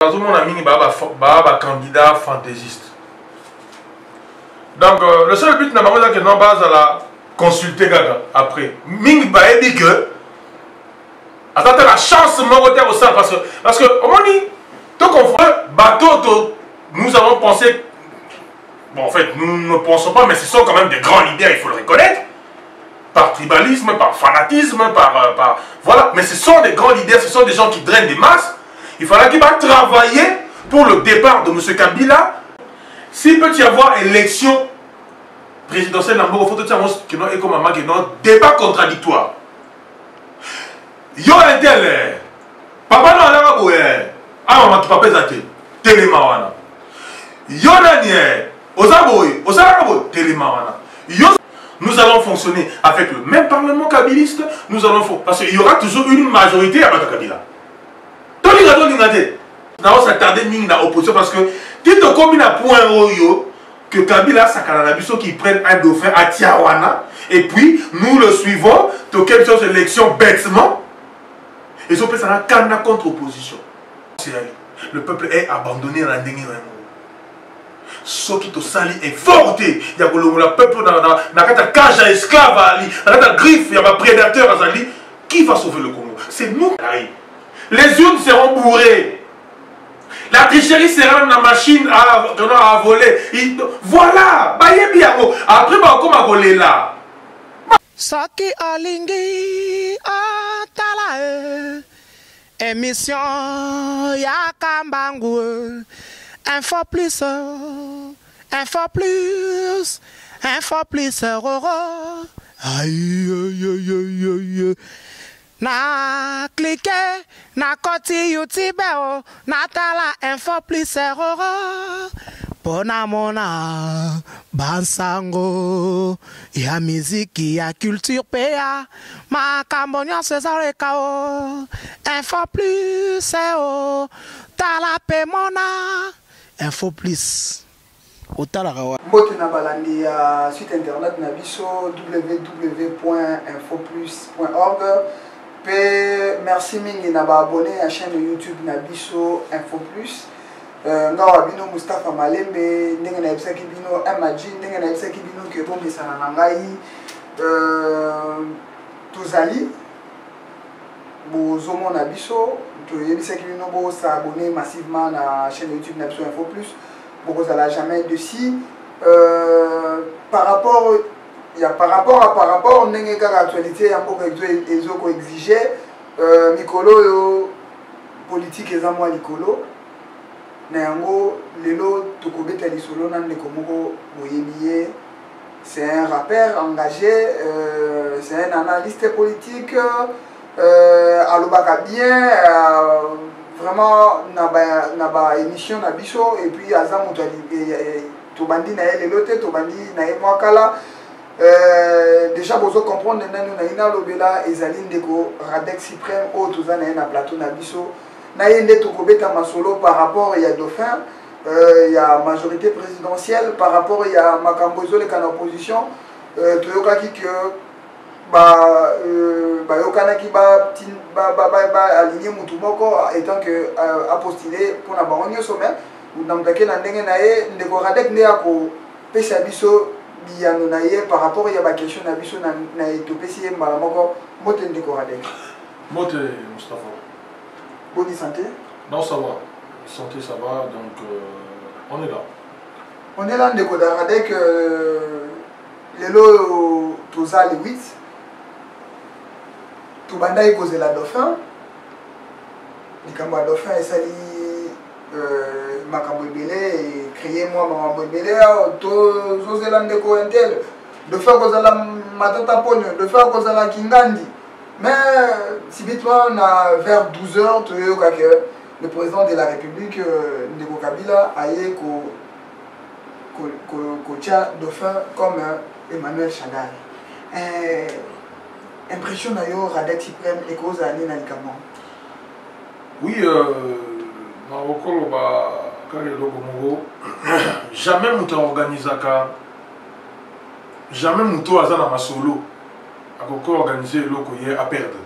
Tout le monde a mis un candidat fantaisiste. Donc, le seul but n'a pas que non base à la consulter après. Ming va dit que attendez la chance au sein parce que au moment dit tout confond bateau nous avons pensé bon en fait nous ne pensons pas mais ce sont quand même des grands leaders, il faut le reconnaître, par tribalisme, par fanatisme, par voilà, mais ce sont des grands leaders, ce sont des gens qui drainent des masses. Il faudra qu'il va travailler pour le départ de M. Kabila. S'il peut y avoir élection présidentielle, il faut que un débat contradictoire. Yo intel, papa non ala boye, ah maman tu papa zate, telemawana. Yo nani, ozaboye, osalaboye, telemawana. Yo, nous allons fonctionner avec le même parlement kabiliste, nous allons parce qu'il y aura toujours une majorité à Kabila. Nous allons s'attarder dans l'opposition parce que tu te combines à point que Kabila Sakananabiso qui prenne un dauphin à Tiawana et puis nous le suivons de quelques élections bêtement et ça peut un candidat contre opposition. Le peuple est abandonné dans la dernière ce qui te sali est fort. Il y a le peuple dans la cage à esclaves, dans la griffe, il y a un prédateur à Zali. Qui va sauver le Congo? C'est nous. Les urnes seront bourrées. La tricherie sera dans la machine à voler. Voilà. Après, on va voler là. Saki alingi atala émission Yakambangu. Info plus, info plus, info plus, aïe aïe aïe aïe aïe. Na cliquer, na koti YouTube, na tala info plus, pona mona bansango, ya musique, ya culture PA, ma cambonien César Kao, info plus, tala pe mona. Info plus. Mbote na balandi ya site internet na biso www.infoplus.org. Merci mingi na ba abonné à chaîne YouTube na biso Infoplus. Ngawa bino Mustafa Malembe ndenge na ebisaki bino MG ndenge na ebisaki bino ke bombesana na ngai tozali bozomo na biso toyebisaki bino bo s'abonner massivement na chaîne YouTube na biso Infoplus. Beaucoup ça l'a jamais dessus par rapport on n'est qu'à l'actualité un peu les autres exigeaient mikolo politique et moi likolo nango lelo tokobeta lisolo nan nekomoko boyebiye. C'est un rappeur engagé, c'est un analyste politique alobaka bien vraiment na émission na biso et puis aza moto tobandi na ye lelo te tobandi na ye mwakala déjà bozo comprendre nanu na ina lobela ezali ndeko Radek Suprême o toza na ye na plateau na biso na ye nde tokobeta masolo par rapport ya dauphin ya majorité présidentielle par rapport ya makambo ezoleka na opposition toyokaki que yokanaki aligné mutu moko étant que a postulé pour na bango nyonso mais namutake na ndenge na ye ndeko Radek nde akopesa biso biyano na ye par rapport ya baquestion na biso na etopesi ye mbala moko. Mbote ndeko Radek. Mbote Mustafa. Bonne santé? Non, ça va. Santé, ça va, donc on est là. On est là ndeko Radek lelo toza le 8 tobanda ekozela dauphin likambo ya dauphin esali makambo ebele créer moi makambo ebele tozozela ndeko intel dauphin akozala matata ponyo dauphin akozala kingandi mais subitement na vers 12h toyoka que le président de la République ndeko Kabila aye kotia dauphin comme Emmanuel Chagall. Impression na yo Radek Suprême et cause à Nina Likamon. Oui, dans le Congo, jamais muto organisaka, jamais muto azana masolo, akoko organiser loko ye à perdre.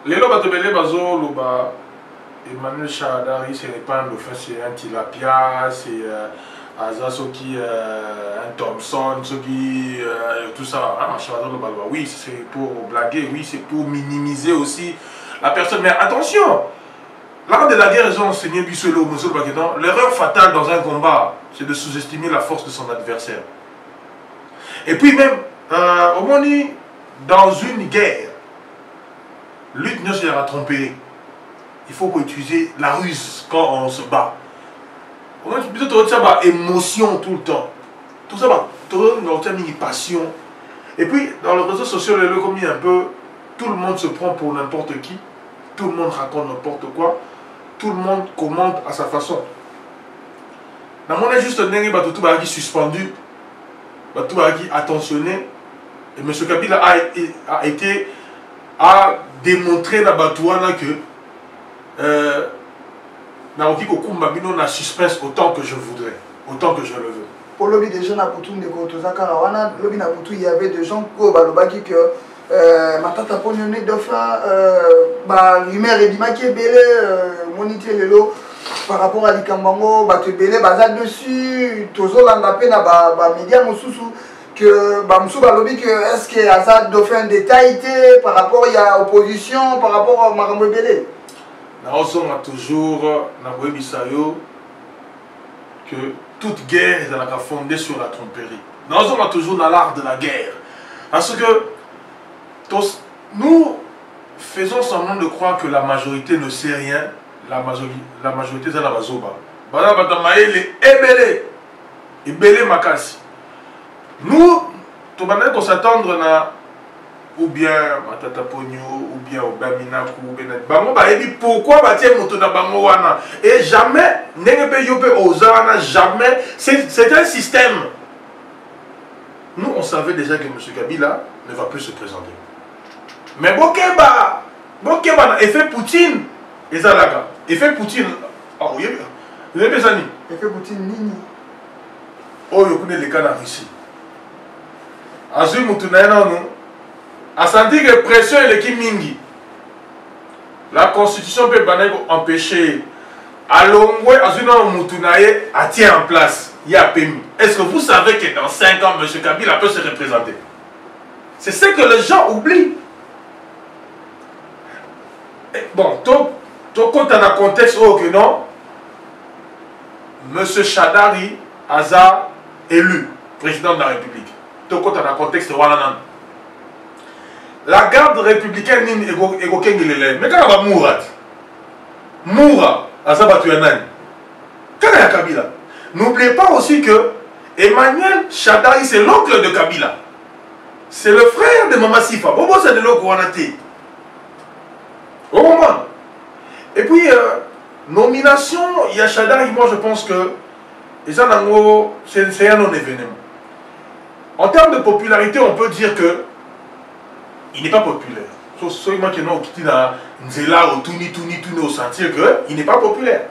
Les loba tebele bazo loba Emmanuel Shadari, c'est pas un dauphin, c'est un tilapia, c'est Aza Soki, un Thompson, Soki, tout ça. Ah, oui, c'est pour blaguer, oui, c'est pour minimiser aussi la personne. Mais attention, l'art de la guerre, ils ont enseigné Bissolo, l'erreur fatale dans un combat, c'est de sous-estimer la force de son adversaire. Et puis même, au moins, dans une guerre, lutte ne sera trompée. Il faut utiliser la ruse quand on se bat. On a plutôt émotion tout le temps. Tout ça, une passion. Et puis, dans les réseaux sociaux, les comme un peu, tout le monde se prend pour n'importe qui. Tout le monde raconte n'importe quoi. Tout le monde commente à sa façon. Dans mon juste un tout qui suspendu, tout qui attentionné. Et M. Kabila a démontré dans Batouana que na suspense autant que je voudrais, autant que je le veux. Pour le déjà na putu ndeko tozaka wana lobi na putu il y avait des gens qui que matata ponyone dauphin ba rumeur ebimaki ebele monité lelo par rapport à likambango bato ebele baza dessus tozolanda pe na ba média mosusu que Bamsou balobi que est-ce que Azad dauphin détail par rapport il y a opposition par rapport à Marambo Belé. Nous a toujours que toute guerre est fondée sur la tromperie. Nous a toujours dans l'art de la guerre. Parce que nous faisons semblant de croire que la majorité ne sait rien. La majorité c'est la bazoba. Nous, on va s'attendre à ou bien Matata Pogno, ou bien au Baminaku, ou bien Bango, pourquoi bâtir moto na Bango wana? Et jamais, n'engue yope ozana, jamais. C'est un système. Nous, on savait déjà que M. Kabila ne va plus se présenter. Mais Bokeba, effet Poutine, et ça là, effet Poutine, oh, vous avez besoin de effet Poutine, nini? Oh, vous connaissez les cas en Russie. Azui Moutunaïna, nous. A senti que pression est l'équipe Mingi. La constitution peut empêcher Alongwe Azuna Moutunaye à tient en place. Il y a PMI. Est-ce que vous savez que dans 5 ans, M. Kabila peut se représenter? C'est ce que les gens oublient. Et bon, quand on a un contexte où que non, M. Shadari Aza élu président de la République. Quand on a un contexte où la garde républicaine est égoquée. Mais quand on va mourir, Moura, quand il y a Kabila, n'oubliez pas aussi que Emmanuel Shadari, c'est l'oncle de Kabila. C'est le frère de Mama Sifa. Bobo, c'est de l'eau qu'on a été. Au moment. Et puis, nomination, il y a Shadari, moi je pense que c'est un non-événement. En termes de popularité, on peut dire que il n'est pas populaire. Sauf moi qui n'ont quitté dans Nzela ou Touni au sentir qu'il n'est pas populaire.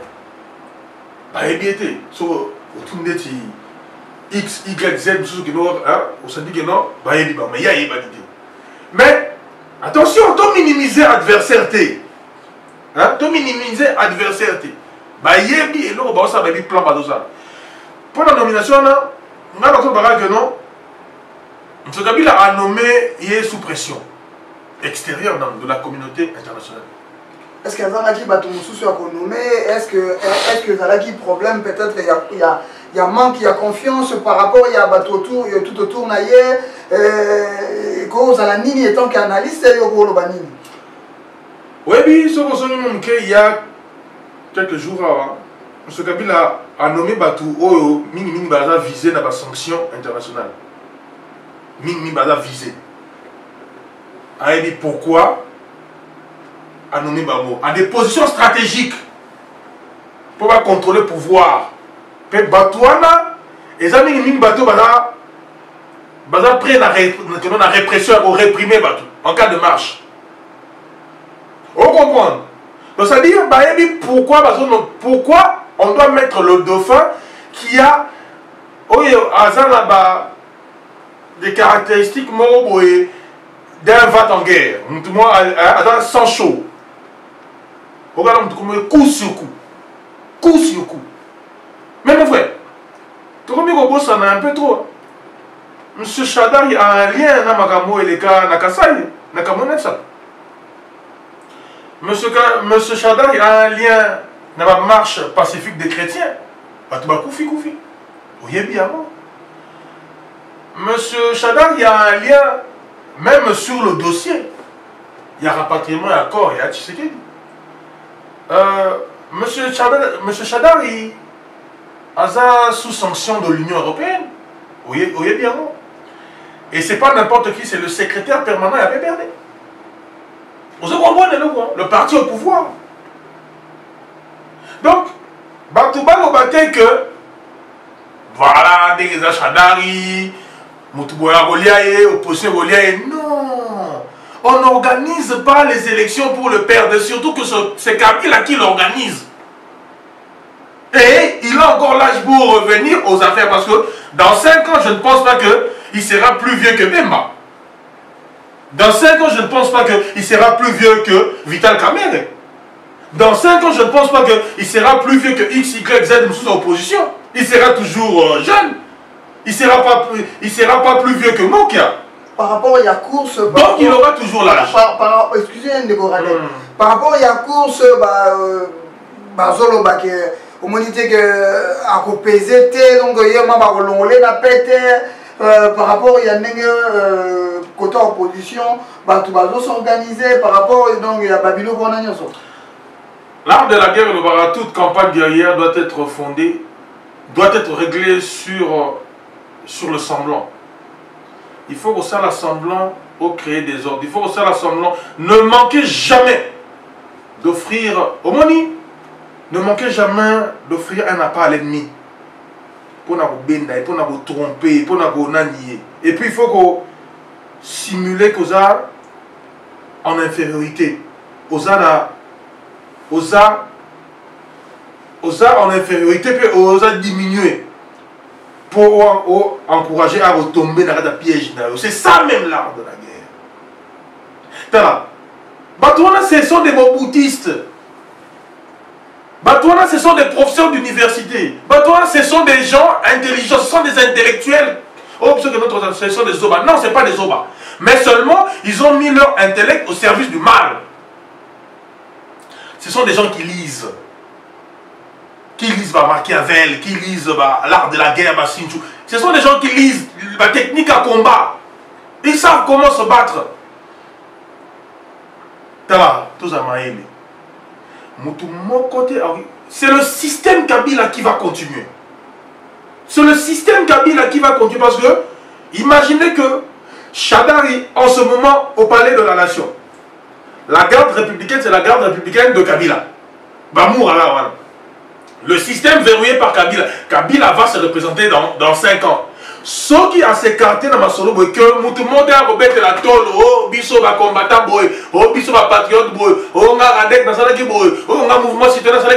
Pas ébiété. Sauf au Touni X, Y, Z, au sentir que non, pas ébiété. Mais il y a ébiété. Mais attention, tu minimiser l'adversaire. Tu minimiser l'adversaire. Bah yébi et l'eau, bah ça va être plan par tout ça. Pour la nomination, on a l'autre que non. M. Kabila a nommé, il est sous pression extérieure de la communauté internationale. Est-ce qu'il y a un qui a nommé? Est-ce que Zalaki problème peut-être il y a manque, il y a confiance par rapport il y a tout autour naïe que Zalanini étant qu'analyste et au Lobanini. Oui, il y a quelques jours avant, M. Kabila a nommé Batou Oyo Ming Baza visé dans la sanction internationale. Ming Baza visé. A dit pourquoi a nommé Bamo à des positions stratégiques pour contrôler le pouvoir. Pe Batouana et ça Ming Batou Baza prêt à la répression ou réprimer Batou en cas de marche. On comprend. Donc ça dit pourquoi on doit mettre le dauphin qui a des caractéristiques d'un vat en guerre, sans chaud. Regarde, coup sur coup. Coup sur coup. Mais mon frère, tu vois, ça a un peu trop. Monsieur Chadari a un lien dans Makamo et les cas Nakasai, Nakamonetsa. Monsieur Chadari a un lien dans la marche pacifique des chrétiens. Batouba Koufi Koufi. Vous bien. Monsieur Chadari a un lien même sur le dossier. Il y a rapatriement et accord, il y a Tshisekedi. Monsieur Chadari a sous sanction de l'Union européenne. Vous voyez bien. Et c'est pas n'importe qui, c'est le secrétaire permanent à PPRD. Vous comprenez le parti au pouvoir. Donc, Batouba nous battait que voilà, des Chadari, Moutouboya Goliaye, opposition Goliaye. Non, on n'organise pas les élections pour le perdre, surtout que c'est Kabila qui l'organise. Et il a encore l'âge pour revenir aux affaires parce que dans 5 ans, je ne pense pas qu'il sera plus vieux que Bemba. Dans 5 ans, je ne pense pas qu'il sera plus vieux que Vital Kamerhe. Dans 5 ans, je ne pense pas qu'il sera plus vieux que X, Y, Z sous opposition. Il sera toujours jeune. Il ne sera pas plus vieux que Mokia. Par rapport à la course... Donc il aura toujours l'âge. Excusez-moi, Ndeko. Par rapport à la course, au moment que à peser donc il y a la pète par rapport il y a côté opposition tout va s'organiser par rapport donc il y a Babylone bonagnoso. L'art de la guerre, toute campagne guerrière doit être fondée, doit être réglée sur le semblant. Il faut que ça l'assemblant pour créer des ordres. Il faut que ça l'assemblant. Ne manquez jamais d'offrir au moni. Ne manquez jamais d'offrir un appât à l'ennemi. Pour nous bender, pour nous tromper, pour nous nanier. Et puis il faut qu'on simule qu'on a en infériorité. On a en infériorité, puis on a diminué. Pour encourager à retomber dans le piège. C'est ça même l'art de la guerre. Batouana, ce sont des moboutistes. Batouana, ce sont des professeurs d'université. Batouana, ce sont des gens intelligents, ce sont des intellectuels. Oh, ce sont des obas. Non, ce n'est pas des obas. Mais seulement, ils ont mis leur intellect au service du mal. Ce sont des gens qui lisent. Qui lisent Machiavel, qui lisent l'art de la guerre, ce sont des gens qui lisent la technique à combat. Ils savent comment se battre. C'est le système Kabila qui va continuer. C'est le système Kabila qui va continuer parce que imaginez que Chadari, en ce moment, au palais de la nation, la garde républicaine, c'est la garde républicaine de Kabila. Voilà. Le système verrouillé par Kabila. Kabila va se représenter dans 5 ans. Ceux qui ont s'écarté dans ma solo, que tout le monde a rebattu la tôle, oh, biso va combattant, oh, biso va patriote, oh, on a radek dans sa qui oh, on a mouvement citoyen dans sa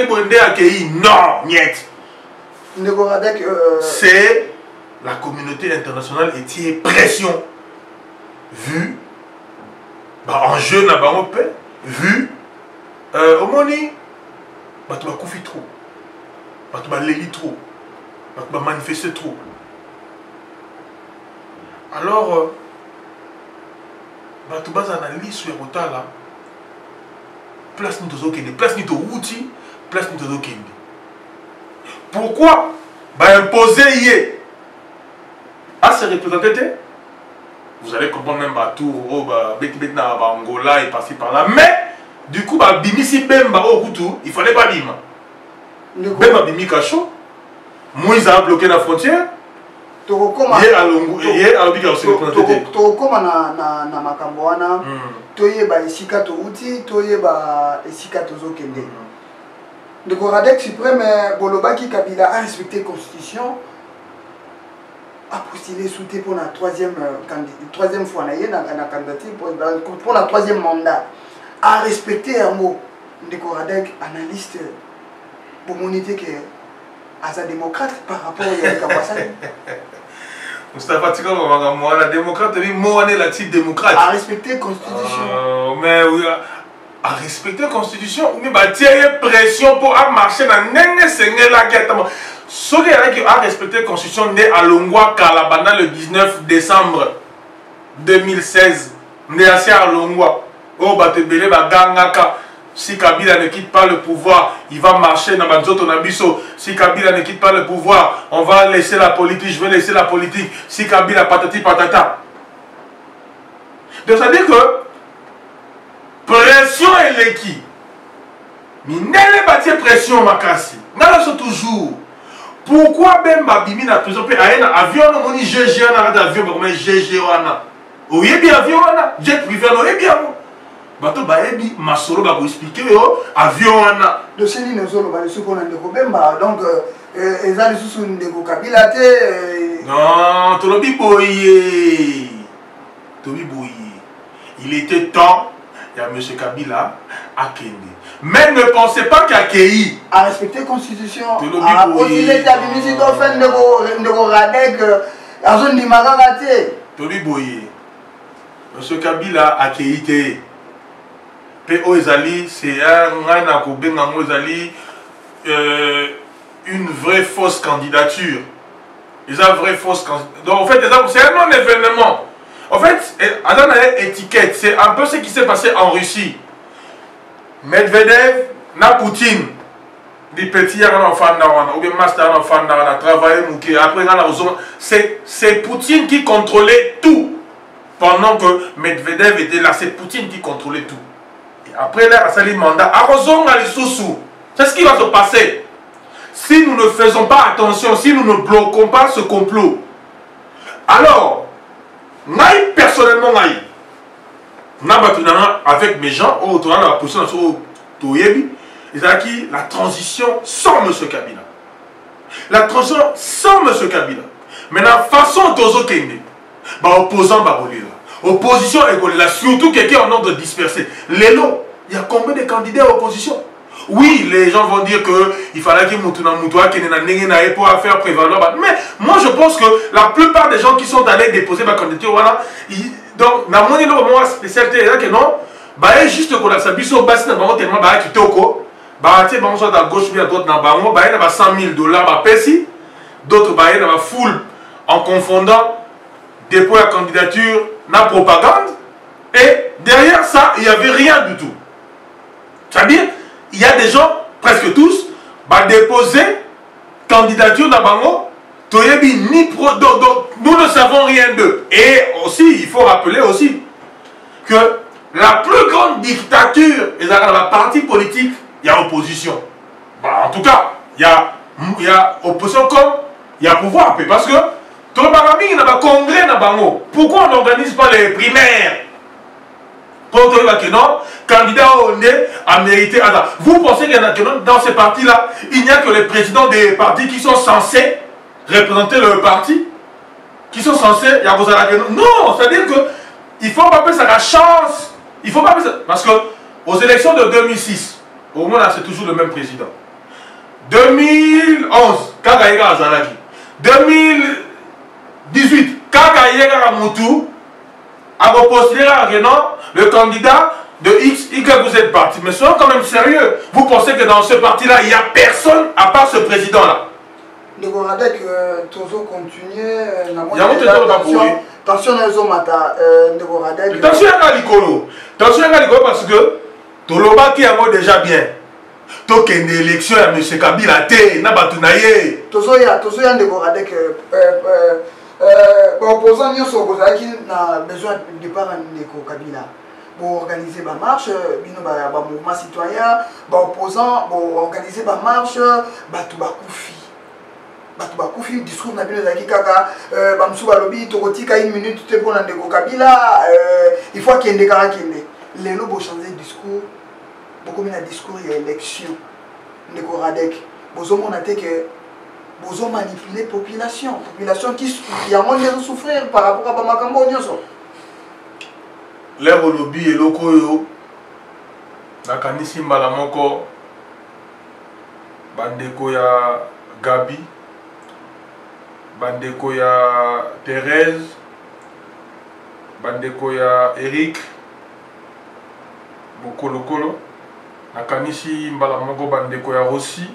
qui non, niet. C'est la communauté internationale et qui est pression. Vu, en jeu, n'a pas paix, vu, au moni, tu vas couper trop. Tu vas l'élire trop. Tu vas manifester trop. Alors, tu vas analyser sur le retard là. Place ni tozo kende, place ni to outil, place ni tozo kende. Pourquoi imposer hier à se représenter? Vous allez comprendre même Batour, Angola et passer par là. Mais, du coup, Bimisi Bemba au Koutou, il fallait pas Bima. Bemba Bimi Kacho, Moïse a bloqué la frontière. Hier à Longo, hier à Lobika aussi. Tokoma na Makamboana, Toyeba Esika Touti, Toyeba Esika Tozokende. Le Goradec suprême, Bolobaki Kabila a respecté la Constitution. A postulé souté pour la troisième fois na candidature pour la troisième mandat a respecté un mot de Koradek analyste pour moniter que as un démocrate par rapport à Kabasani. Mustafa Tika la démocrate oui moi la type démocrate a respecté la constitution mais oui à respecter la constitution ou bien tirer pression pour marcher dans n'enge senge la guette. Ce qui a respecté la constitution né à Longwa Kalabana le 19 décembre 2016. Né à Longwa. Oh batebele bagangaka. Si Kabila ne quitte pas le pouvoir, il va marcher dans Banzoto Nabiso. Si Kabila ne quitte pas le pouvoir, on va laisser la politique, je vais laisser la politique. Si Kabila patati patata. Donc ça veut dire que pression est l'équipe. Mais n'est pas pression makasi. N'a toujours. Pourquoi même Babimi n'a toujours pas un avion, on dit GG, on a un avion, mais GG, on a. Oui, bien avion, on a. Jet privé, on a bien. Bato baebi masoro ba expliquer yo avion wana de celi nezolo ba lesu kona ndeko bemba donc eza lesu ndeko Kabila te non tolobi boye il était temps il y a monsieur Kabila à Kende mais ne pensez pas qu'Akei à respecter la constitution à poser l'état du ministre d'offre ndeko Radek à zone dimagaka te tolobi boye monsieur Kabila Akei te PO Ezali, c'est une vraie fausse candidature. Ils ont une vraie fausse candidature. Donc en fait, c'est un non-événement. En fait, Adam a une étiquette. C'est un peu ce qui s'est passé en Russie. Medvedev, na Poutine. Des petits enfants, ou bien master enfants, travaillé, après, c'est Poutine qui contrôlait tout. Pendant que Medvedev était là, c'est Poutine qui contrôlait tout. Après là, ça lui mandat. C'est ce qui va se passer. Si nous ne faisons pas attention, si nous ne bloquons pas ce complot, alors, personnellement, avec mes gens, la transition sans M. Kabila. La transition sans M. Kabila. Mais la façon dont opposant opposition est surtout quelqu'un en ordre dispersé. Lélo, il y a combien de candidats à l'opposition? Oui, les gens vont dire qu'il fallait qu'il y ait pour faire prévaloir. Mais moi je pense que la plupart des gens qui sont allés déposer ma candidature, voilà, donc, dans mon spécialité, que non, juste que la sabiso basse n'a pas tellement qui toko, soit à gauche ou à droite, n'a pas 100 000 $, d'autres n'a pas full en confondant déposer la candidature, la propagande, et derrière ça, il n'y avait rien du tout. C'est-à-dire, il y a des gens, presque tous, déposer candidature dans Bango, nous ne savons rien d'eux. Et aussi, il faut rappeler aussi que la plus grande dictature est dans la partie politique, il y a opposition. En tout cas, il y a opposition comme il y a pouvoir. Parce que tout le monde il y a un congrès dans Bango. Pourquoi on n'organise pas les primaires? Pour que non, candidat au nez a mérité. Vous pensez qu'il y en a que dans ces partis-là, il n'y a que les présidents des partis qui sont censés représenter le parti, qui sont censés. Non, c'est-à-dire qu'il ne faut pas penser à la chance. Il faut pas penser. Parce que aux élections de 2006, au moins là, c'est toujours le même président. 2011, Kagaïga Azalaki. 2018, Kagaïga Moutou a postulé à Renan, le candidat de X, vous êtes parti. Mais soyons quand même sérieux. Vous pensez que dans ce parti-là, il n'y a personne à part ce président-là? Ndeko Radek, Tozo continue. Tension dans les hommes, Ndeko Radek. Tension à l'icolo. Tension à l'icolo parce que Toloba qui a déjà bien. Toke une élection à M. Kabila T. Nabatunaye. Tozo ya Ndeko Radek. Opposant qui a besoin de départ Ndeko Kabila. Pour organiser ma marche, mouvement citoyen, opposant, pour organiser ma marche, Batoubakufi. Batoubakufi, discours n'a bien dit kaka, Bamsouba lobby, Tokotika une minute pour Ndeko Kabila, il faut qu'il y ait des caractères. Les lobes ont changé de discours, beaucoup de discours, il y a élection. Ndeko Radek, Bozomo n'a été que Bozo manipuler la population qui a moins de souffrir par rapport à Bamakambo. Les lobby et locaux, Nakanisi Malamoko, Bandeko ya Gabi, Bandeko ya Thérèse, Bandeko ya Eric, bokolokolo nakanisi mbala moko bandeko ya Rossi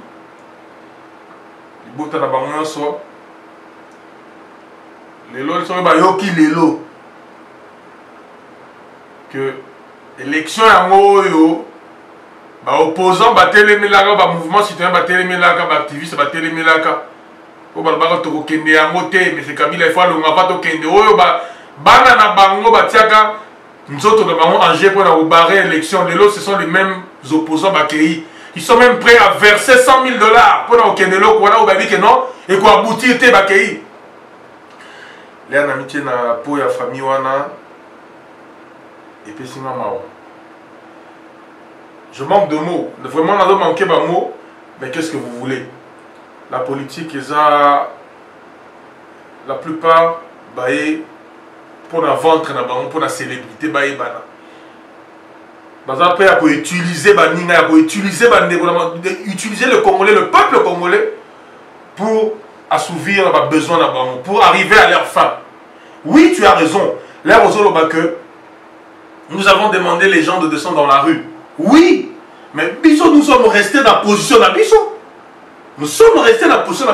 libota na bango nyonso lelo soki bayoki lelo que élection yango oyo baopposant batelemelaka bamouvement citoyen batelemelaka baactiviste batelemelaka po balobaka tokokende yango te mais Kabila ifo alonga mpa tokende oyo bana na bango batiaka nzoto na bango en jeu pour la barrer élection. De l'autre, ce sont les mêmes opposants bakei. Ils sont même prêts à verser $100 000 pour la Okendelo, pour la Obabi que non, et pour aboutir te bakei. Là, on a mis na po ya famille wana et puis c'est maman. Je manque de mots. Vraiment, on a manqué de mots. Mais qu'est-ce que vous voulez? La politique, ils ont la plupart baillé. Pour la ventre, pour la célébrité, pour utiliser utiliser le Congolais, le peuple congolais, pour assouvir leurs besoins, pour arriver à leur fin. Oui, tu as raison. Nous avons demandé les gens de descendre dans la rue. Oui, mais nous sommes restés dans la position de Bisso. Nous sommes restés dans la position de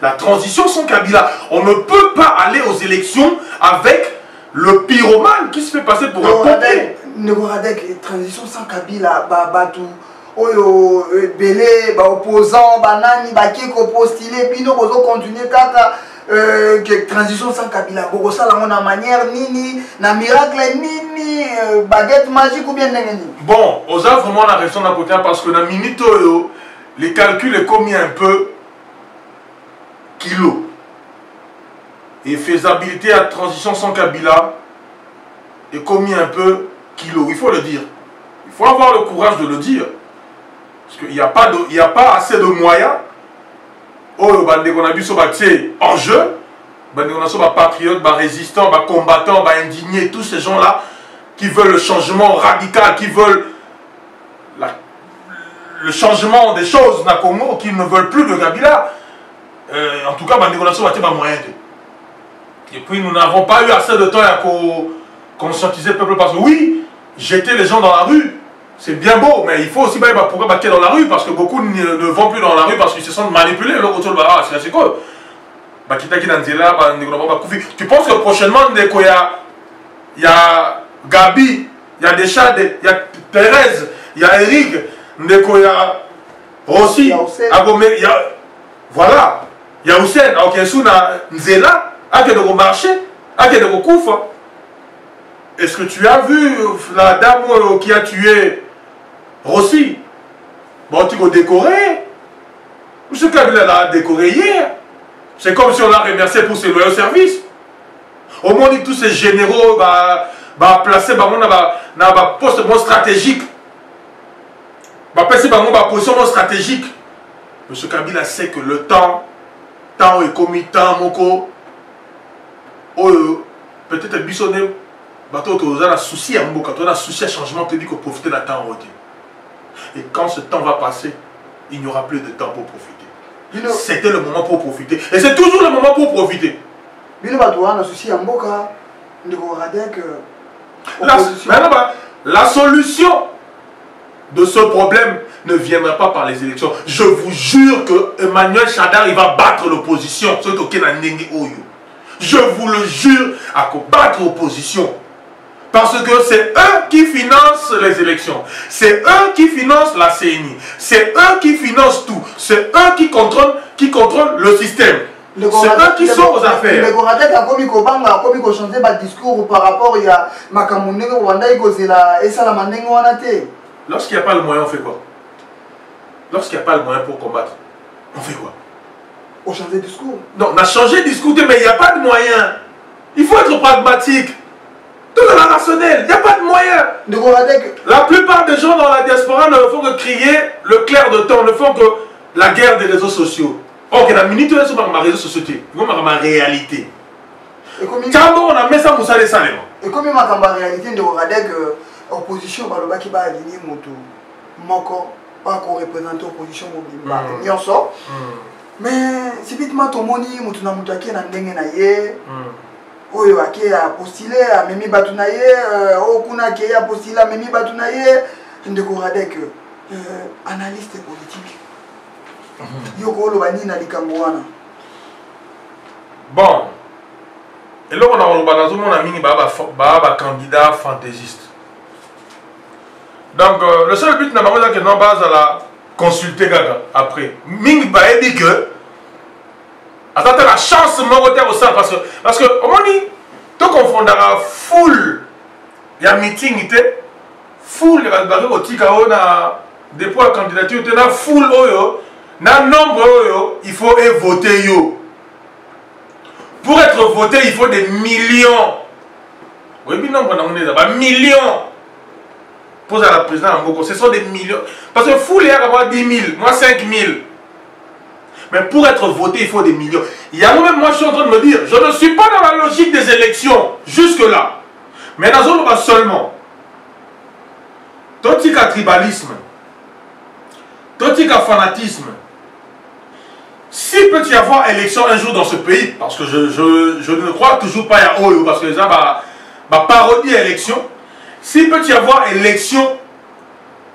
la transition sans Kabila. On ne peut pas aller aux élections avec le pyromane qui se fait passer pour un pompier. Avec transition sans Kabila, Batou, Oyo, Belé, opposant, Banani, Bakiko, postulé, puis nous allons continuer que transition sans Kabila. Ça, on a manière, nini, na miracle, nini, baguette magique ou bien nini. Bon, on a vraiment la raison d'un côté parce que dans minute, les calculs est commis un peu kilo. Et faisabilité à transition sans Kabila est commis un peu kilo. Il faut le dire. Il faut avoir le courage de le dire. Parce qu'il n'y a pas assez de moyens. Oh, on a vu ce en jeu. On a vu patriotes, résistants, combattants, indignés, tous ces gens-là qui veulent le changement radical, qui veulent le changement des choses dans Congo, qui ne veulent plus de Kabila. En tout cas, on a moyen. Et puis nous n'avons pas eu assez de temps à conscientiser le peuple parce que oui, jeter les gens dans la rue, c'est bien beau, mais il faut aussi pourquoi battre dans la rue parce que beaucoup ne vont plus dans la rue parce qu'ils se sentent manipulés. C'est quoi? Tu penses que prochainement, il y a Gabi, il y a Deschade, il y a Thérèse, il y a Eric, il y a Rossi, voilà, il y a Hussein, Nzela. Est-ce que tu as vu la dame qui a tué Rossi? Bon, tu vas décorer. M. Kabila l'a décoré hier. C'est comme si on l'a remercié pour ses loyaux services. Au moins, tous ces généraux placés dans un poste stratégique. Placés dans une position stratégique. M. Kabila sait que le temps est commis, temps, moko. Peut-être bisonné, tu as un souci à Mboka, tu as un souci à changement, tu dis que profiter d'un temps. Et quand ce temps va passer, il n'y aura plus de temps pour profiter. C'était le moment pour profiter. Et c'est toujours le moment pour profiter. La solution de ce problème ne viendra pas par les élections. Je vous jure que Emmanuel Chadar il va battre l'opposition. Je vous le jure, à combattre l'opposition. Parce que c'est eux qui financent les élections. C'est eux qui financent la CNI. C'est eux qui financent tout. C'est eux qui contrôlent le système. C'est eux qui sont aux affaires. Lorsqu'il n'y a pas le moyen, on fait quoi? Lorsqu'il n'y a pas le moyen pour combattre, on fait quoi? On change de discours. Non, on a changé de discours, mais il n'y a pas de moyen. Il faut être pragmatique. Tout est rationnel, il n'y a pas de moyen. La plupart des gens dans la diaspora ne font que crier le clair de temps, ne font que la guerre des réseaux sociaux. Ok, la minute, on est sur ma réseau société, on a ma réalité. Quand on a mis ça, vous savez ça. Et comme il y a ma réalité, on a dit que l'opposition, qui va aligner mon corps, pas qu'on représente l'opposition, on sort. Mais si vite tout le monde dit que tu as oyo ake a postulé a memi batunaye okuna ke a postulé a memi batunaye ndeko Radek analyste politique yoko lo bani na likambo wana bon et là on a oloba mon ami ba candidat fantaisiste donc le seul but na bango que non base à la consulter gaga après mingi ba dit que attends la chance mon côté au ça parce que au moni to confondara full ya meeting était full ya ba ko tika ona dépôt de candidature te na full oyo na nombre oyo il faut voter yo pour être voté il faut des millions oui bien nombre na on ba millions pose à la présidente ce sont des millions parce que full ya avoir 10 000 moi 5 000 mais pour être voté il faut des millions il y a même moi je suis en train de me dire je ne suis pas dans la logique des élections jusque là mais dans zone pas seulement totika tribalisme totika fanatisme. S'il peut y avoir élection un jour dans ce pays, parce que je ne crois toujours pas à Oyo, parce que les gens vont parodier élection, s'il peut y avoir élection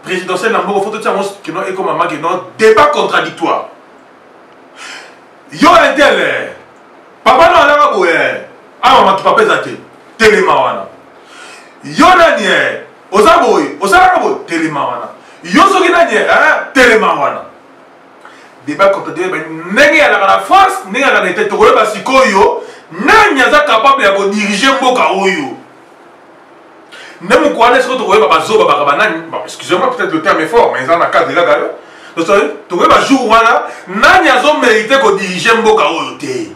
présidentielle dans le monde, il faut que y ait un débat contradictoire. Yo intel, papa non la boye, ah maman qui papa zate, telemawana. Yo nanye, ozaboy, osaraboy, telemawana. Yo soki nanye, telemawana. Débat contradictoire, nenge à la France, nenge à la tête, tokolo basikoyo, nanya za capable ya diriger mboka oyo. Nemu kwane siko tokolo bazo babanani, excusez-moi peut-être le terme est fort, mais ça na cadre là d'ailleurs. Donc tokolo ba jour wana, nanya zo mériter ko diriger mboka oyo te.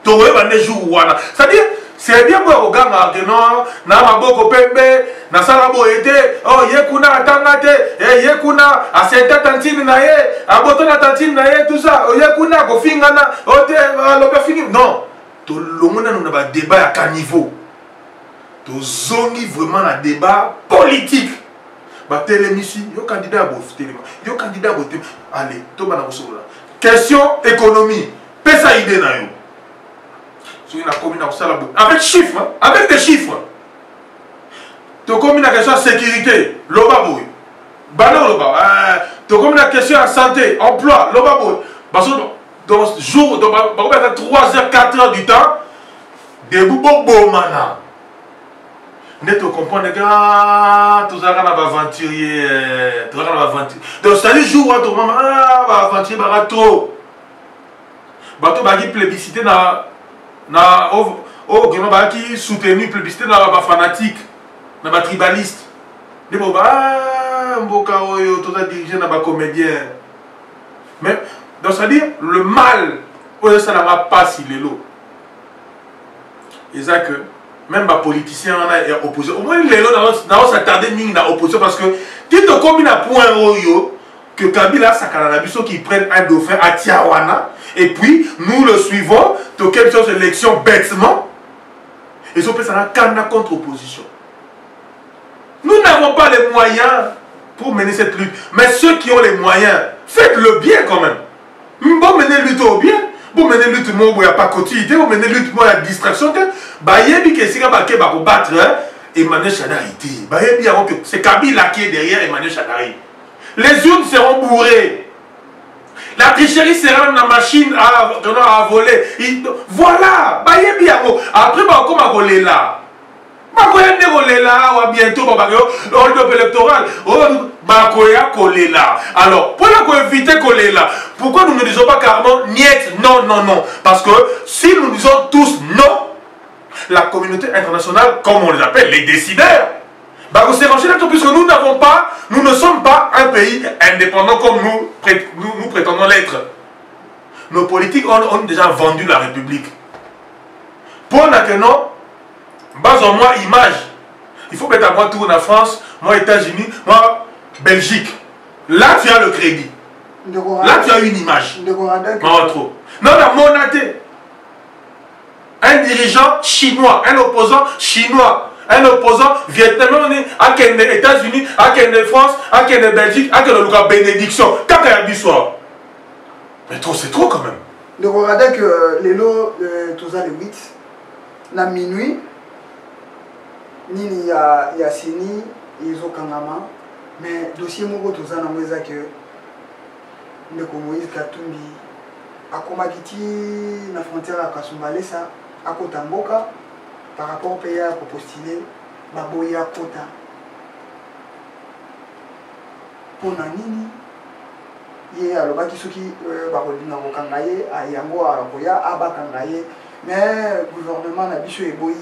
Tokolo ba ne jour wana. C'est-à-dire c'est bien pour oganga que non, na maboko pembe, na sala boete, oh yekuna atangate, yekuna asenta tantine na ye, aboto na tantine na ye tout ça, oh yekuna ko fingana, ote lobe fingi. Non, to lomona nous na débat à quel niveau. To zongi vraiment un débat politique. Ba télémisi, yo candidat à bof téléma. Yo candidat à bof. Allez, to bana kosola. Question économie. Pesa idée na yo. Avec chiffres, hein? Avec des chiffres. Tu as la question de sécurité, l'obaboui. Bano loba. Tu as la question de santé, emploi, l'obaboui. Donc, jour, 3h, 4h du temps, des boubou mana. Net tu comprends que tout ça va aventurier, tout ça va aventurier. Donc, c'est-à-dire jour où tu vas aventurier barato. Bateau bagi plébiscité na qui soutenu plébiscité na ba fanatique na ba tribaliste de boba mboka oyo to za diriger na ba comédien mais donc ça dire le mal oyo ça n'a pas si lelo exact que même ba politicien na opposé au moins lelo na s'attarder mingi na opposition parce que tu te combine à point oyo que Kabila Sakana Biso qui prenne un dauphin à Tiawana et puis nous le suivons de quelques élections bêtement et ils ont fait ça dans contre-opposition. Nous n'avons pas les moyens pour mener cette lutte, mais ceux qui ont les moyens, faites-le bien quand même. Vous menez lutte au bien, vous menez lutte où il n'y a pas quotidien, vous menez lutte où il y a distraction, vous battre Emmanuel Shadari. C'est Kabila qui est derrière Emmanuel Shadari. Les urnes seront bourrées. La tricherie sera dans la machine à voler. Voilà. Après, on va voler là. On va voler là. Bientôt, on va voler électoral. On va là. Alors, pour éviter coller là, pourquoi nous ne disons pas carrément niet, non, non, non? Parce que si nous disons tous non, la communauté internationale, comme on les appelle, les décideurs, puisque nous ne sommes pas un pays indépendant comme nous prétendons l'être. Nos politiques ont déjà vendu la République. Pour maintenant, base en moi image. Il faut mettre à moi tour en France, moi États-Unis, moi Belgique. Là tu as le crédit. Là tu as une image. Non, trop. Non, la monaté. Un dirigeant chinois, un opposant chinois. Un opposant vietnamien à quel États-Unis, à quel France, à quel Belgique, à quel Lucas bénédiction. Quand il y a du soir. Mais trop, c'est trop quand même. Donc on regarde que les lots, tout ça, les 8, na minuit nini ya seni ezokangama mais dossier moko toza nango eza ke ndeko Moïse Katumbi akomaki ti na frontière ya Kasumbalesa akota mboka par rapport pe ya kopostule baboyi akota mpona nini ye alobaki soki bakolinga kokanga ye yango akoya abakanga ye mais gouvernement na biso eboyi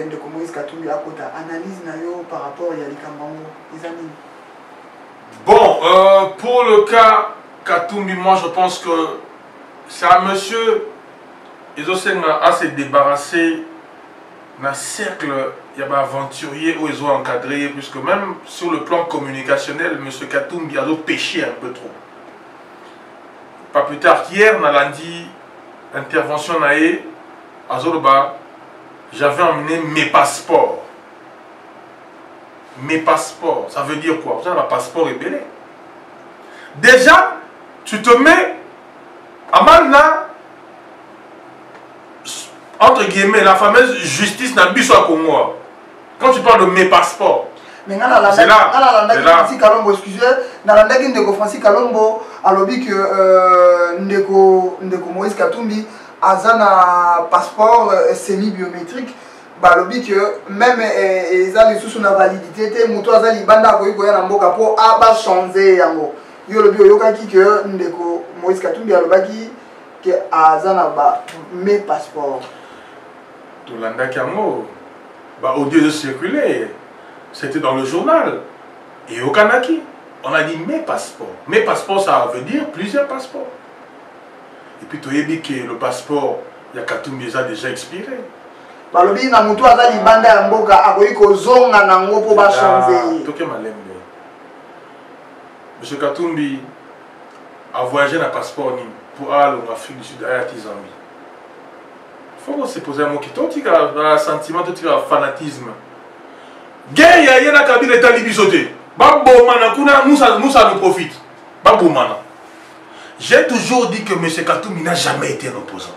ndeko Moïse Katumbi akota analyse na yo par rapport ya likambo yango eza nini? Bon, pour le cas Katumbi, moi je pense que c'est un monsieur, ils ont à se débarrasser d'un cercle, il y a des aventuriers où ils ont encadré, puisque même sur le plan communicationnel, monsieur Katumbi a péché un peu trop. Pas plus tard qu'hier, on a lundi, intervention naïe, à Zoroba, j'avais emmené mes passeports. Mes passeports, ça veut dire quoi? Un passeport est belé. Déjà, tu te mets à Malna, entre guillemets, la fameuse justice n'a plus à Congo. Quand tu parles de mes passeports, mais c'est là. Francis Kalombo, excusez, nalandaki ndeko Francis Kalombo alobi que ndeko Moïse Katumbi aza na passeport semi biométrique. Balobi que même eza lisusu na validité te moto aza libanda akoki koya na mboka mpo abachange yango yo lobi oyokaki ke ndeko Moïse Katumbi alobaki ke aza na mes passeports tolandaki yango audio de circuler, c'était dans le journal et au Kanaki on a dit mes passeports ça veut dire plusieurs passeports et puis tu as dit que le passeport ya Katumbi a déjà expiré. Balobi na mutu aza libanda ya mboka akoki kozonga nango po bachange. Toke malembe. Monsieur Katumbi a voyagé na passeport ni pour aller en Afrique du Sud à Zambie. Il faut se poser un mot qui totique un sentiment, totique un fanatisme. Guerre ya yena Kabila eta libisoté. Babo mana kuna Moussa nous profite. Babo mana. J'ai toujours dit que monsieur Katumbi n'a jamais été un opposant.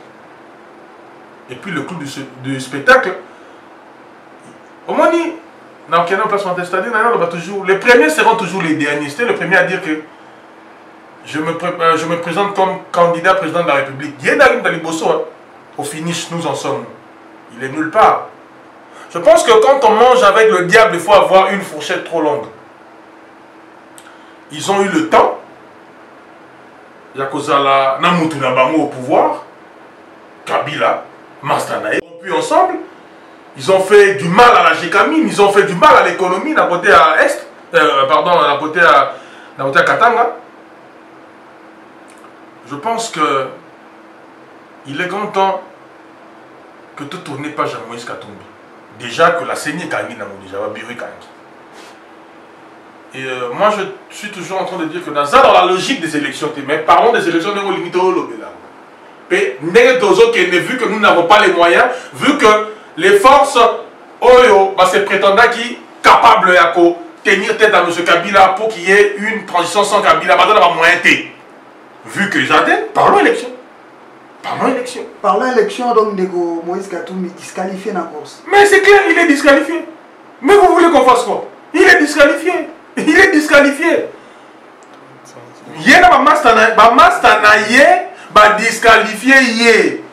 Et puis le club du spectacle, au moins dit, dans quel placement c'est-à-dire toujours, les premiers seront toujours les derniers. C'était le premier à dire que je me présente comme candidat président de la République. Au finish, nous en sommes. Il est nulle part. Je pense que quand on mange avec le diable, il faut avoir une fourchette trop longue. Ils ont eu le temps. Yakozala Namutu Nabango au pouvoir. Kabila. Mastanaï, ont pu ensemble, ils ont fait du mal à la Gécamine, ils ont fait du mal à l'économie, d'un côté à Est, d'un côté à Katanga. Je pense que il est grand temps que tout tourne pas à Moïse Katumbi. Déjà que la CENI est gagnée dans mon déjà, et moi je suis toujours en train de dire que dans la logique des élections, mais parlons des élections de limite au Lobela. Vu que nous n'avons pas les moyens, vu que les forces Oyo, ces prétendants qui sont capables de tenir tête à M. Kabila pour qu'il y ait une transition sans Kabila, vu que j'attends, parlons élection. Parlons élection, donc Moïse Katumbi disqualifié dans la course. Mais c'est clair, il est disqualifié. Mais vous voulez qu'on fasse quoi? Il est disqualifié. Il est disqualifié. Il y a un master disqualifié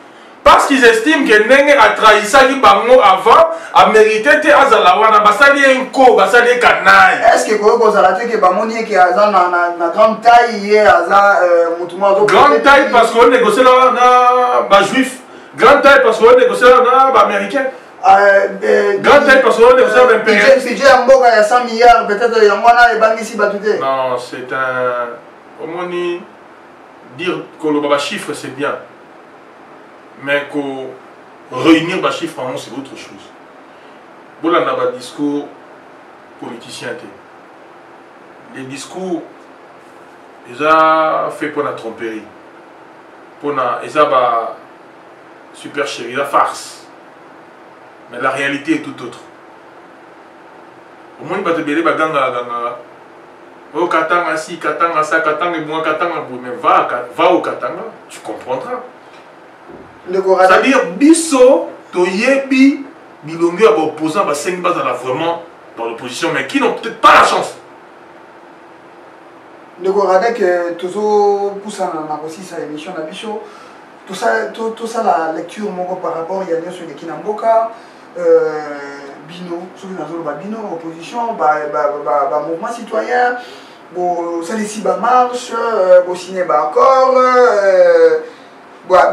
parce qu'ils estiment que Nenge a trahi ça bango avant a mérité te azalawana basali enko basali kanai. Est-ce que ko kozalate que bamoni que aza na grande taille hier aza mutumo grande taille parce qu'on négocie là na ba juif, grande taille parce qu'on négocie là na ba américain. Grande taille parce qu'on négocie là ba impérial. Si j'ai un mboka ya 100 milliards peut-être yangwana e bangisi batute. Non, c'est un omoni dire que le chiffre c'est bien, mais que réunir les chiffres c'est autre chose. Bon, là, on a un discours politicien. Les discours, ils ont fait pour la tromperie, pour la super chérie, la farce. Mais la réalité est tout autre. Au moins, il va te béler, oh Katanga si, Katanga ça, Katanga moi, Katanga mais va au Katanga, tu comprendras. C'est-à-dire, Bisso, Toyebi, Bilongue, opposant, 5 bases vraiment dans l'opposition, mais qui n'ont peut-être pas la chance. De Goradek, toujours pour ça, on a aussi sa émission d'ambition. Tout ça, la lecture par rapport à Yannis sur les Kinamboka, Bino, sur les Bino, opposition, mouvement citoyen, ça les marche, ciné accord,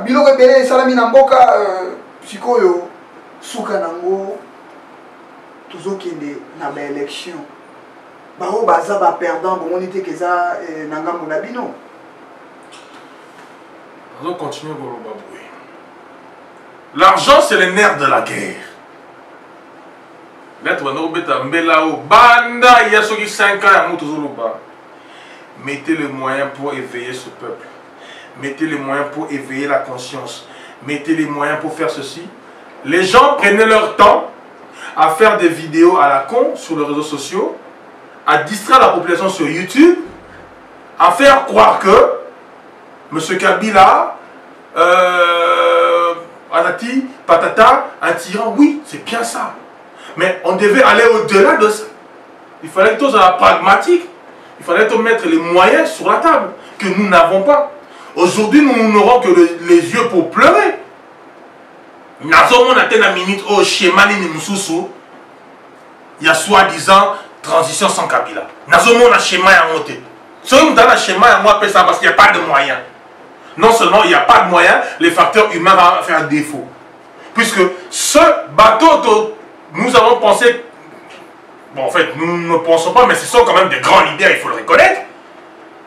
Bilo rebelle, Salami Namboka, Psycho, Soukanango, toujours qui est dans l'élection. Bao baza ba perdant bon on était que ça nangambo na bino. On continue pour le baboué. L'argent c'est le nerf de la guerre. Là tu vas nous beta mbela o banda il y a ceux qui 5 ans à Moutozoloba. Mettez les moyens pour éveiller ce peuple. Mettez les moyens pour éveiller la conscience. Mettez les moyens pour faire ceci. Les gens prenaient leur temps à faire des vidéos à la con sur les réseaux sociaux, à distraire la population sur YouTube, à faire croire que M. Kabila, Anati, Patata, un tyran, oui, c'est bien ça. Mais on devait aller au-delà de ça. Il fallait tous à la pragmatique. Il fallait tous mettre les moyens sur la table que nous n'avons pas. Aujourd'hui, nous n'aurons que les yeux pour pleurer. Nous avons une minute au schéma ni Moussoussou. Il y a soi-disant transition sans Kabila. Nous avons un schéma à monter. Si nous avons un schéma à moi, c'est parce qu'il n'y a pas de moyens. Non seulement il n'y a pas de moyens, les facteurs humains vont faire défaut. Puisque ce bateau, nous avons pensé, bon en fait nous ne pensons pas, mais ce sont quand même des grands leaders, il faut le reconnaître,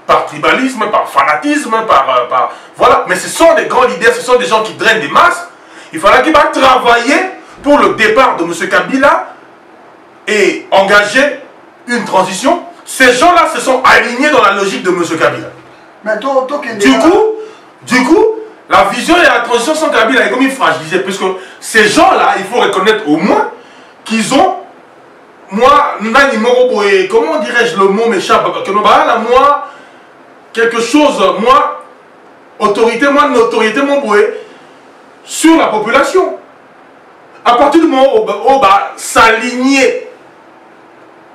par tribalisme, par fanatisme, par voilà, mais ce sont des grands leaders, ce sont des gens qui drainent des masses. Il faudra qu'ils vont travailler pour le départ de M. Kabila et engager une transition. Ces gens-là se sont alignés dans la logique de M. Kabila. Mais Du coup, la vision et la transition sans Kabila est comme une fragilisée, puisque ces gens-là, il faut reconnaître au moins qu'ils ont, comment dirais-je le mot m'échappe, que moi, quelque chose, moi, autorité, moi, notoriété, mon boué, sur la population. À partir du moment où on va s'aligner,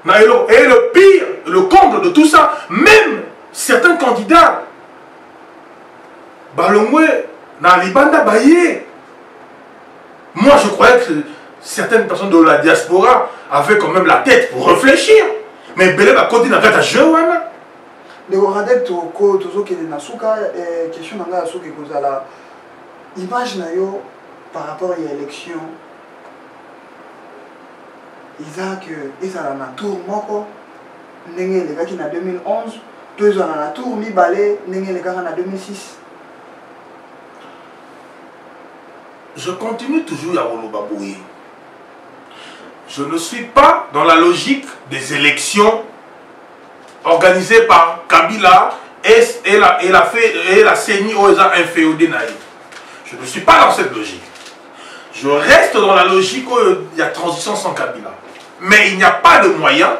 et le pire, le comble de tout ça, même certains candidats, Balongwe, Nalibanda Baye. Moi, je croyais que certaines personnes de la diaspora avaient quand même la tête pour réfléchir. Mais Belé va continuer à faire un jeu. Le Goradek, toujours qui est dans Souka, question dans la Souka, image par rapport à l'élection, Isaac, ils ont un tour, les gars qui en 2011, deux ans en tour, mi balé, les gars en 2006. Je continue toujours à Rolobaboué. Je ne suis pas dans la logique des élections organisées par Kabila et la CENI OESA inféodé naïf. Je ne suis pas dans cette logique. Je reste dans la logique où il y a transition sans Kabila. Mais il n'y a pas de moyens,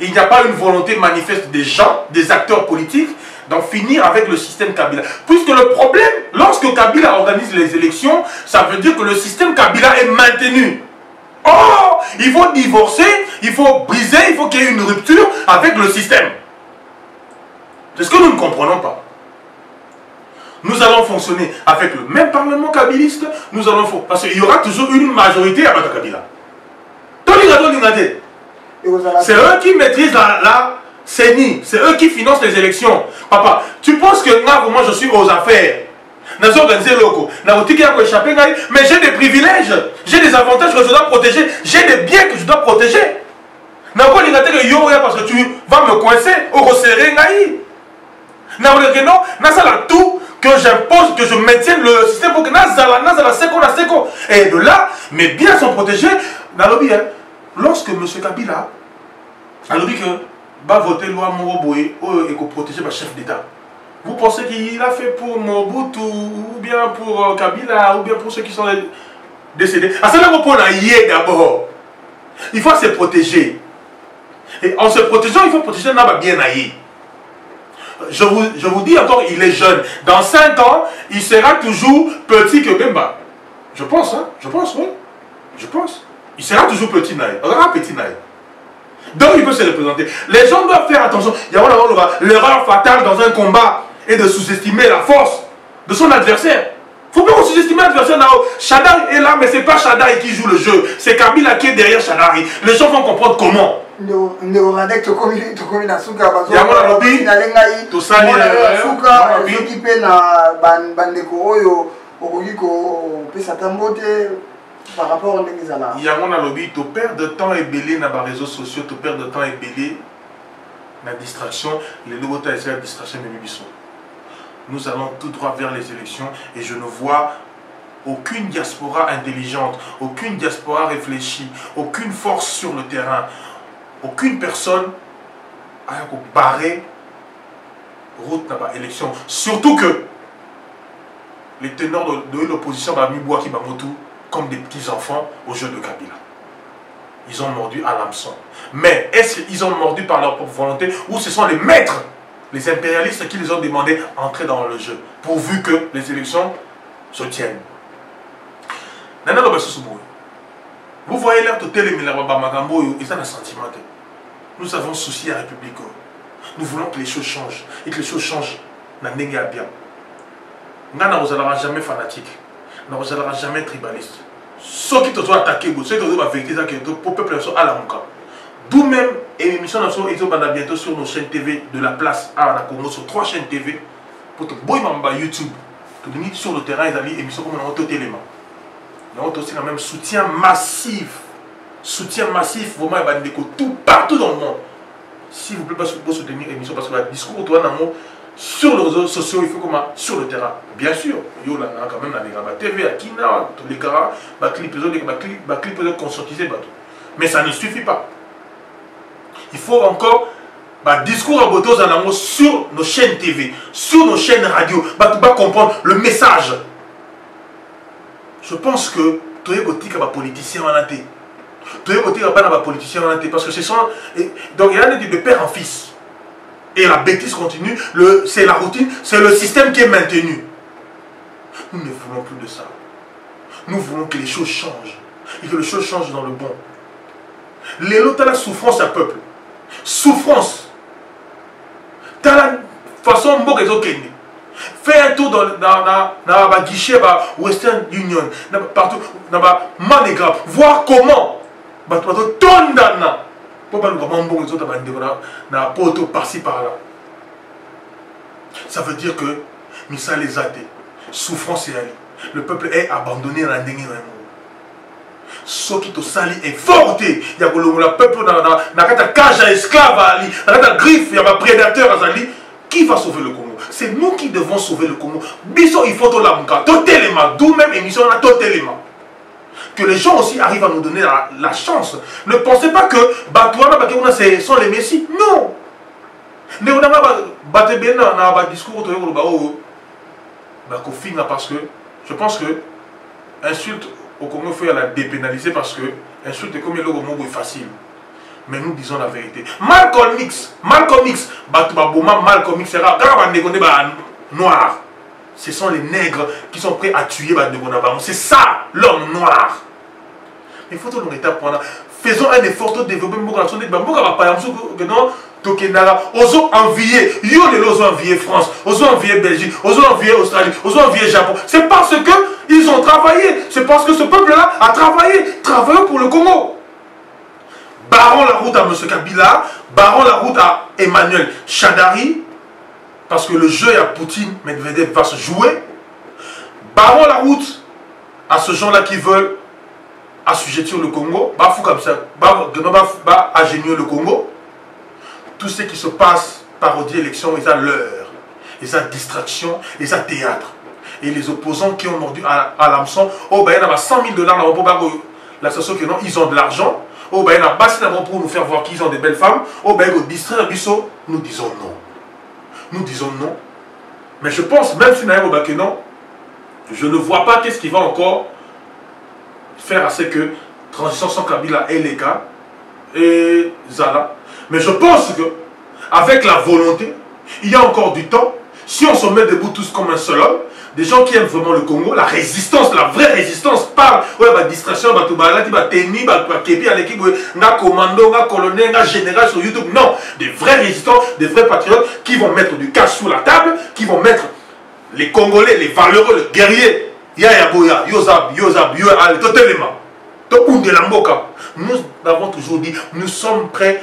il n'y a pas une volonté manifeste des gens, des acteurs politiques, d'en finir avec le système Kabila. Puisque le problème, lorsque Kabila organise les élections, ça veut dire que le système Kabila est maintenu. Oh, il faut divorcer, il faut briser, il faut qu'il y ait une rupture avec le système. C'est ce que nous ne comprenons pas. Nous allons fonctionner avec le même parlement kabiliste, nous allons parce qu'il y aura toujours une majorité avec Kabila. C'est eux qui maîtrisent la CENI, c'est eux qui financent les élections. Papa, tu penses que moi je suis aux affaires? Mais j'ai des privilèges, j'ai des avantages que je dois protéger, j'ai des biens que je dois protéger. Parce que tu vas me coincer au resserré. Tout que j'impose, que je maintienne le système pour que et de là, mes biens sont protégés. Lorsque M. Kabila a dit que va voter loi Moroboé et que protéger le chef d'État, vous pensez qu'il a fait pour Mobutu ou bien pour Kabila ou bien pour ceux qui sont décédés? À ce moment-là, d'abord, il faut se protéger. Et en se protégeant, il faut protéger Naba bien aïe. Je vous dis encore, il est jeune. Dans 5 ans, il sera toujours petit que Bemba. Je pense, hein. Je pense, oui. Je pense. Il sera toujours petit naïf. Regarde petit naïf. Donc il peut se représenter. Les gens doivent faire attention. Il y a l'erreur fatale dans un combat et de sous-estimer la force de son adversaire. Il ne faut pas sous-estimer l'adversaire. Shadari est là, mais ce n'est pas Shadari qui joue le jeu. C'est Kabila qui est derrière Shadari. Les gens vont comprendre comment. Il y a mon lobby. Tout ça, il y a mon lobby. Tu perds de temps et belé dans les réseaux sociaux. Tu perds de temps et belé dans la distraction. Les nouveaux temps, c'est la distraction de Mibiso. Nous allons tout droit vers les élections et je ne vois aucune diaspora intelligente, aucune diaspora réfléchie, aucune force sur le terrain, aucune personne a barré route dans l'élection. Surtout que les ténors de l'opposition ont mis Bouaki Bamotou comme des petits-enfants au jeu de Kabila. Ils ont mordu à l'hameçon. Mais est-ce qu'ils ont mordu par leur propre volonté ou ce sont les maîtres, les impérialistes qui les ont demandé d'entrer dans le jeu, pourvu que les élections se tiennent? Vous voyez l'air de ils ont un sentiment. Nous avons souci à la République. Nous voulons que les choses changent et que les choses changent dans le bien. Nous ne serons jamais fanatiques, nous ne serons jamais tribalistes. Ceux qui te sont attaqués, ceux qui te sont affectés, pour le peuple à la Mouka. D'où même, l'émission ils ont bientôt sur nos chaînes TV de la place à la Congo, sur 3 chaînes TV, pour te boire YouTube, te donner sur le terrain, ils ont des émissions comme on a tout élément. Nous avons aussi quand même soutien massif, vraiment, il y a tout partout dans le monde. S'il vous plaît, vous soutenir l'émission parce que le discours sur les réseaux sociaux, il faut comment sur le terrain. Bien sûr, il y a quand même la TV, à Kina, tous les gars, les clips peuvent conscientiser. Mais ça ne suffit pas. Il faut encore discours à Botos sur nos chaînes TV, sur nos chaînes radio, pour comprendre le message. Je pense que tu es un politicien en athée. Tu es un politicien en athée parce que ce sont. Donc il y a de père en fils. Et la bêtise continue, c'est la routine, c'est le système qui est maintenu. Nous ne voulons plus de ça. Nous voulons que les choses changent. Et que les choses changent dans le bon. Les lots, tu as la souffrance à peuple. Souffrance. Tu as la façon dont ils ont gagné. Fais un tour dans le guichet Western Union, partout, dans le Manégra, voir comment Tondana. Ça veut dire que Missa les athées, souffrance et ali. Le peuple est abandonné dans la dernière mort. Ce qui te sali est fort. Il y a le peuple dans la cage à esclaves, dans la griffe, il y a un prédateur à Zali. Qui va sauver le Congo? C'est nous qui devons sauver le Congo. Biso, il faut tout l'amour. Totalement. D'où même émission, on a totalement. Que les gens aussi arrivent à nous donner la chance. Ne pensez pas que Batouana, ce sont les messies. Non. Mais on a un discours parce que je pense que insulte au Congo, il faut la dépénaliser parce que insulte comme le mot est facile. Mais nous disons la vérité. Malcolm X, Malcolm X sera noir. Ce sont les nègres qui sont prêts à tuer. C'est ça l'homme noir. Il faut tout le monde. Faisons un effort de développer osons envier, osons envier France, osons envier Belgique, osons envier Australie, osons envier Japon. C'est parce qu'ils ont travaillé. C'est parce que ce peuple-là a travaillé pour le Congo. Barrons la route à M. Kabila, barrons la route à Emmanuel Shadari, parce que le jeu à Poutine, Medvedev va se jouer. Barrons la route à ce gens-là qui veulent assujettir le Congo, fou comme ça, agénier le Congo. Tout ce qui se passe, parodie élection, ils ont l'heure, ils ont distraction, ils ont théâtre. Et les opposants qui ont mordu à l'hameçon, il y a 100 000 $, l'association que non, ils ont de l'argent. Oh, ben, pour nous faire voir qu'ils ont des belles femmes. Oh, ben, distraire Bisso, nous disons non. Nous disons non. Mais je pense, même si nous avons que non, je ne vois pas qu'est-ce qui va encore faire à ce que transition sans Kabila et les gars et Zala. Mais je pense que avec la volonté, il y a encore du temps. Si on se met debout tous comme un seul homme, des gens qui aiment vraiment le Congo, la résistance, la vraie résistance, parle, ouais, bah, distraction, bah, tout, bah, là, bah, tennis, bah, képi à l'équipe, n'a commando, n'a colonel, n'a général sur YouTube. Non, des vrais résistants, des vrais patriotes qui vont mettre du cash sous la table, qui vont mettre les Congolais, les valeureux, les guerriers, Yaya Boya, Yozab, allez, totalement. Nous avons toujours dit, nous sommes prêts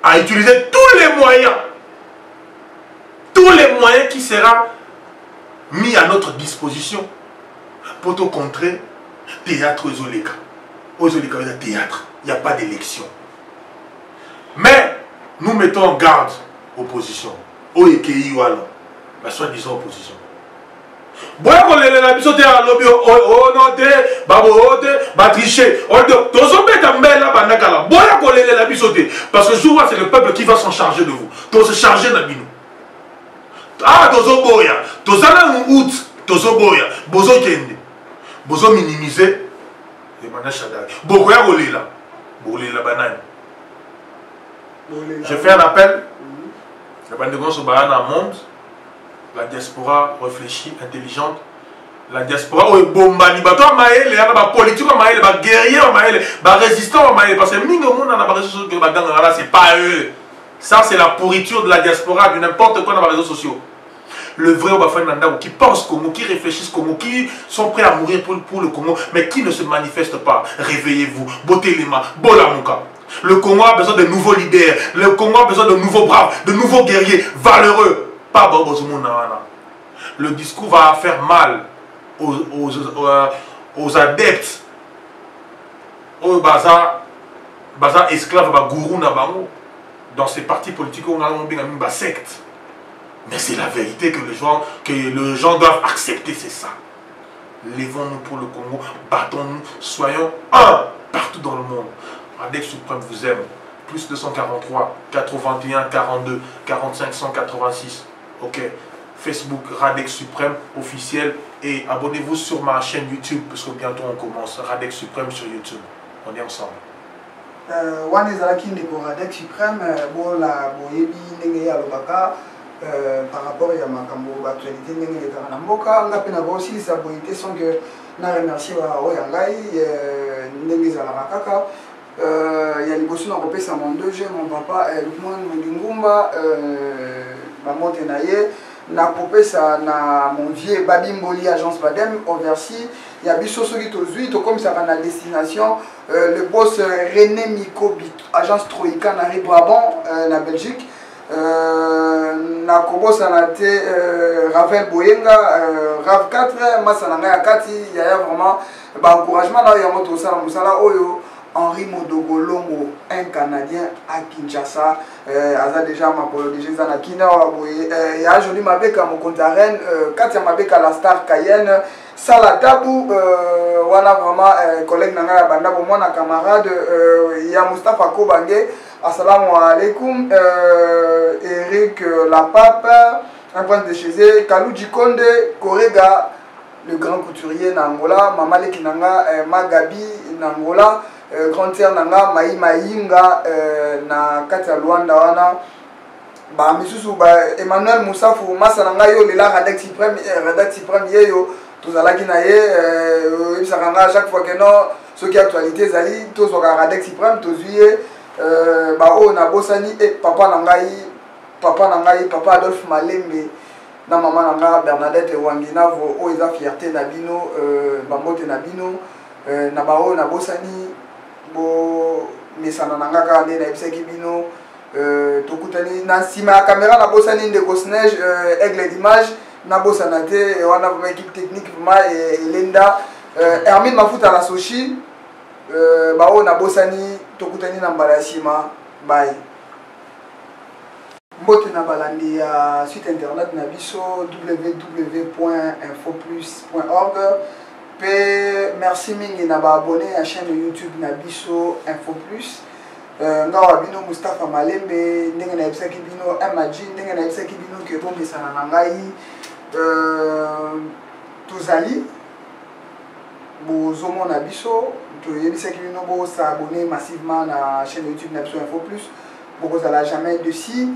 à utiliser tous les moyens qui seront mis à notre disposition pour te contrer théâtre aux Zoleka. Aux Zoleka, il y a théâtre, il n'y a pas d'élection. Mais nous mettons en garde opposition. Au EKI, voilà, la soi-disant opposition. Boya kolele la biso te a lobby non te babo te batricher tozo beta mbela banakala boya kolele la biso te parce que jour c'est le peuple qui va s'en charger de vous to se charger na bino ah tozo boya tozala out tozo boya bozo kende bozo minimiser le manach adal boya kolela bolela banane je fais un appel la bande de gonso bana monde. La diaspora réfléchie, intelligente. La diaspora, oh, bombani, bato maël, ba politique maël, ba guerrier maël, ba résistant maël, parce que mingo monde na ba réseaux sociaux, ba gangara, c'est pas eux. Ça c'est la pourriture de la diaspora, de n'importe quoi dans les réseaux sociaux. Le vrai Obafananda qui pense Congo, qui réfléchissent Congo, qui sont prêts à mourir pour le Congo, mais qui ne se manifestent pas. Réveillez-vous, bottez les mains, Bolamuka. Le Congo a besoin de nouveaux leaders, le Congo a besoin de nouveaux braves, de nouveaux guerriers, valeureux. Pas le discours va faire mal aux adeptes, aux baza esclaves, gourou dans ces partis politiques où on a une secte. Mais c'est la vérité que les gens doivent accepter, c'est ça. Levons-nous pour le Congo, battons-nous, soyons un partout dans le monde. Radec Suprême vous aime. Plus 243, 81, 42, 45, 186. Ok, Facebook Radex Suprême officiel et abonnez-vous sur ma chaîne YouTube parce que bientôt on commence Radex Suprême sur YouTube. On est ensemble. Radex Suprême, par rapport à ma actualité, on aussi ça sans que na remercier il y a les bosses dans le mon 2G, mon papa, Lukman Mundingumba, maman Tenaye, na popé ça na mon vieux Babimboli agence Badem au Versi, il y a Bisso Solito Zuit, comme ça va la destination, le boss René Miko agence Troïka na Brabant, na Belgique, na Kobo Sanate Ravel Boyenga, Rav 4, Massananga Kati, il y a vraiment encouragement là, il y a moto ça Moussala Oyo. Henri Modogolongo, un Canadien à Kinshasa, a déjà ma déjà Zanakina, il y a Joli Mabeka, mon compte à Rennes, Katia Mabeka, la star Cayenne, Salatabou, voilà vraiment collègue Nanga Banda, mon camarade, il y a Mustafa Kobange, assalamu alaikum, Eric Lapape, un point de chez eux, Kalou Djikonde, Korega, le grand couturier Nangola, Mamale Kinanga, Magabi Nangola. Grand terre nanga mai mainga na kati ya Luanda wana ba misusu ba Emmanuel Moussafu masa nanga yo lela Radex Suprême yeyo tozalaki na ye bisakanga chaque fois que non ce qui actualité zali tozoka Radex Suprême tozuye ba o na bosani papa Adolphe Malembe na mama nanga Bernadette Wangina vo o eza fierté na bino bambote na bino na ba o na bosani bo mesana nanga ka nde na ebisaki bino tokutani na nsima ya caméra na bosani ndeko Snege aigle d'image na bosana te wana vraiment équipe technique vraiment elenda Hermine Mafuta na Sochi bao na bosani tokutani na mbala ya nsima bye mbote na balandi ya site internet na biso www.infoplus.org. Merci mingi na ba abonné à chaîne YouTube na biso Info Plus. Ngawa bino Mustafa Malembe ndenge na ebisaki bino MAG ndenge na ebisaki bino ke bombe sana na ngai tozali bozomo na biso to yebisaki bino bo s'abonner massivement na chaîne YouTube na biso Info Plus. Bokozala jamais dessus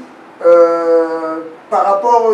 par rapport